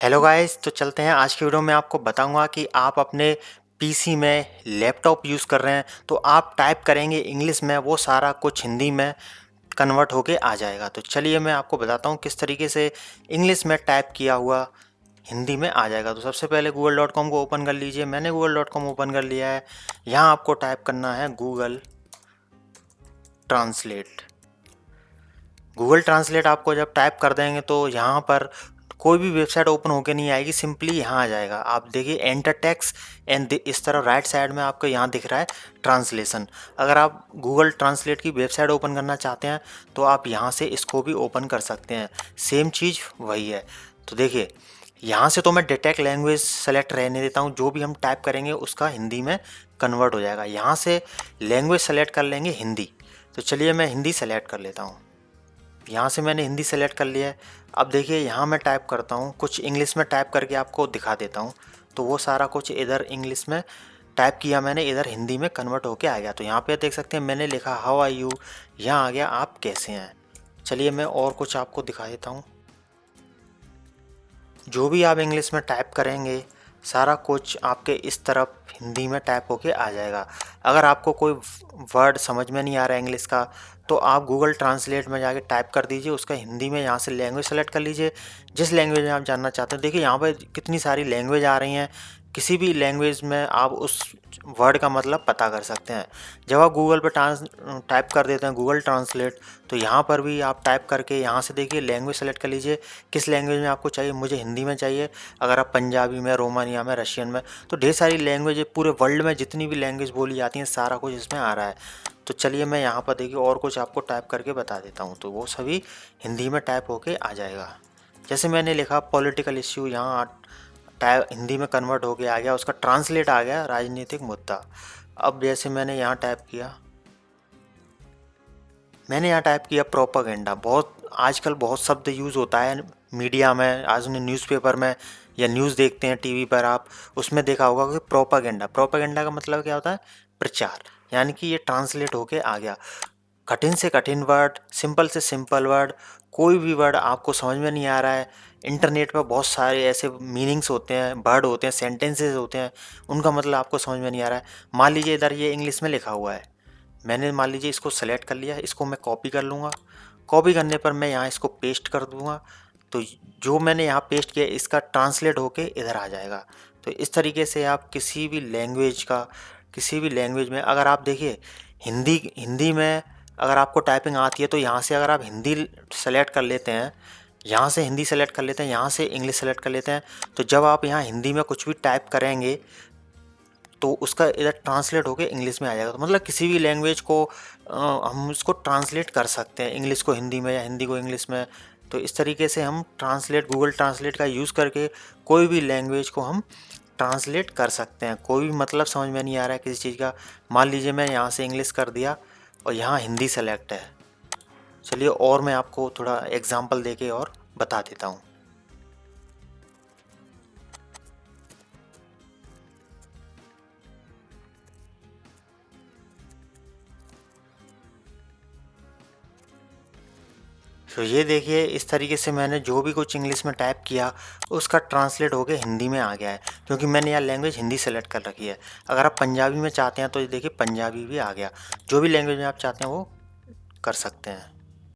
Hello guys, तो चलते हैं। आज की वीडियो में आपको बताऊंगा कि आप अपने पीसी में लैपटॉप यूज़ कर रहे हैं तो आप टाइप करेंगे इंग्लिश में, वो सारा कुछ हिंदी में कन्वर्ट होके आ जाएगा। तो चलिए मैं आपको बताता हूँ किस तरीके से इंग्लिश में टाइप किया हुआ हिंदी में आ जाएगा। तो सबसे पहले google.com को ओपन कर लीजिए। मैंने google.com ओपन कर लिया है। यहाँ आपको टाइप करना है गूगल ट्रांसलेट। गूगल ट्रांसलेट आपको जब टाइप कर देंगे तो यहाँ पर कोई भी वेबसाइट ओपन होकर नहीं आएगी, सिंपली यहाँ आ जाएगा। आप देखिए एंटर टेक्स्ट एंड इस तरह राइट साइड में आपको यहाँ दिख रहा है ट्रांसलेशन। अगर आप गूगल ट्रांसलेट की वेबसाइट ओपन करना चाहते हैं तो आप यहाँ से इसको भी ओपन कर सकते हैं। सेम चीज़ वही है। तो देखिए यहाँ से तो मैं डिटेक्ट लैंग्वेज सेलेक्ट रहने देता हूँ, जो भी हम टाइप करेंगे उसका हिंदी में कन्वर्ट हो जाएगा। यहाँ से लैंग्वेज सेलेक्ट कर लेंगे हिंदी। तो चलिए मैं हिंदी सेलेक्ट कर लेता हूँ। यहाँ से मैंने हिंदी सेलेक्ट कर लिया है। अब देखिए यहाँ मैं टाइप करता हूँ, कुछ इंग्लिश में टाइप करके आपको दिखा देता हूँ। तो वो सारा कुछ इधर इंग्लिश में टाइप किया मैंने, इधर हिंदी में कन्वर्ट होके आ गया। तो यहाँ पे देख सकते हैं मैंने लिखा हाउ आर यू, यहाँ आ गया आप कैसे हैं। चलिए मैं और कुछ आपको दिखा देता हूँ। जो भी आप इंग्लिश में टाइप करेंगे सारा कुछ आपके इस तरफ हिंदी में टाइप होके आ जाएगा। अगर आपको कोई वर्ड समझ में नहीं आ रहा है इंग्लिश का तो आप गूगल ट्रांसलेट में जाके टाइप कर दीजिए उसका हिंदी में। यहाँ से लैंग्वेज सेलेक्ट कर लीजिए जिस लैंग्वेज में आप जानना चाहते हैं। देखिए यहाँ पर कितनी सारी लैंग्वेज आ रही हैं, किसी भी लैंग्वेज में आप उस वर्ड का मतलब पता कर सकते हैं। जब आप गूगल पर टाइप कर देते हैं गूगल ट्रांसलेट, तो यहाँ पर भी आप टाइप करके यहाँ से देखिए लैंग्वेज सेलेक्ट कर लीजिए किस लैंग्वेज में आपको चाहिए। मुझे हिंदी में चाहिए। अगर आप पंजाबी में, रोमानिया में, रशियन में, तो ढेर सारी लैंग्वेज है। पूरे वर्ल्ड में जितनी भी लैंग्वेज बोली जाती हैं सारा कुछ इसमें आ रहा है। तो चलिए मैं यहाँ पर देखिए और कुछ आपको टाइप करके बता देता हूँ, तो वो सभी हिंदी में टाइप होके आ जाएगा। जैसे मैंने लिखा पॉलिटिकल इश्यू, यहाँ टाइप हिंदी में कन्वर्ट हो के आ गया, उसका ट्रांसलेट आ गया राजनीतिक मुद्दा। अब जैसे मैंने यहाँ टाइप किया प्रोपागेंडा। बहुत आजकल बहुत शब्द यूज़ होता है मीडिया में, आज उन्हें न्यूज़पेपर में या न्यूज़ देखते हैं टीवी पर, आप उसमें देखा होगा कि प्रोपागेंडा का मतलब क्या होता है? प्रचार। यानी कि ये ट्रांसलेट होके आ गया। कठिन से कठिन वर्ड, सिंपल से सिंपल वर्ड, कोई भी वर्ड आपको समझ में नहीं आ रहा है, इंटरनेट पर बहुत सारे ऐसे मीनिंग्स होते हैं, वर्ड होते हैं, सेंटेंसेस होते हैं, उनका मतलब आपको समझ में नहीं आ रहा है। मान लीजिए इधर ये इंग्लिश में लिखा हुआ है, मैंने मान लीजिए इसको सेलेक्ट कर लिया, इसको मैं कॉपी कर लूँगा। कॉपी करने पर मैं यहाँ इसको पेस्ट कर दूँगा, तो जो मैंने यहाँ पेस्ट किया इसका ट्रांसलेट होके इधर आ जाएगा। तो इस तरीके से आप किसी भी लैंग्वेज में अगर आप देखिए हिंदी में अगर आपको टाइपिंग आती है तो यहाँ से अगर आप हिंदी सेलेक्ट कर लेते हैं, यहाँ से हिंदी सेलेक्ट कर लेते हैं, यहाँ से इंग्लिश सेलेक्ट कर लेते हैं, तो जब आप यहाँ हिंदी में कुछ भी टाइप करेंगे तो उसका इधर ट्रांसलेट होकर इंग्लिश में आ जाएगा। तो मतलब किसी भी लैंग्वेज को हम उसको ट्रांसलेट कर सकते हैं, इंग्लिश को हिंदी में या हिंदी को इंग्लिश में। तो इस तरीके से हम गूगल ट्रांसलेट का यूज़ करके कोई भी लैंग्वेज को हम ट्रांसलेट कर सकते हैं। कोई भी मतलब समझ में नहीं आ रहा है किसी चीज़ का, मान लीजिए मैं यहाँ से इंग्लिश कर दिया और यहाँ हिंदी सेलेक्ट है। चलिए और मैं आपको थोड़ा एग्जांपल देके और बता देता हूँ। तो ये देखिए इस तरीके से मैंने जो भी कुछ इंग्लिश में टाइप किया उसका ट्रांसलेट होके हिंदी में आ गया है, क्योंकि मैंने यहाँ लैंग्वेज हिंदी सेलेक्ट कर रखी है। अगर आप पंजाबी में चाहते हैं तो ये देखिए पंजाबी भी आ गया। जो भी लैंग्वेज में आप चाहते हैं वो कर सकते हैं।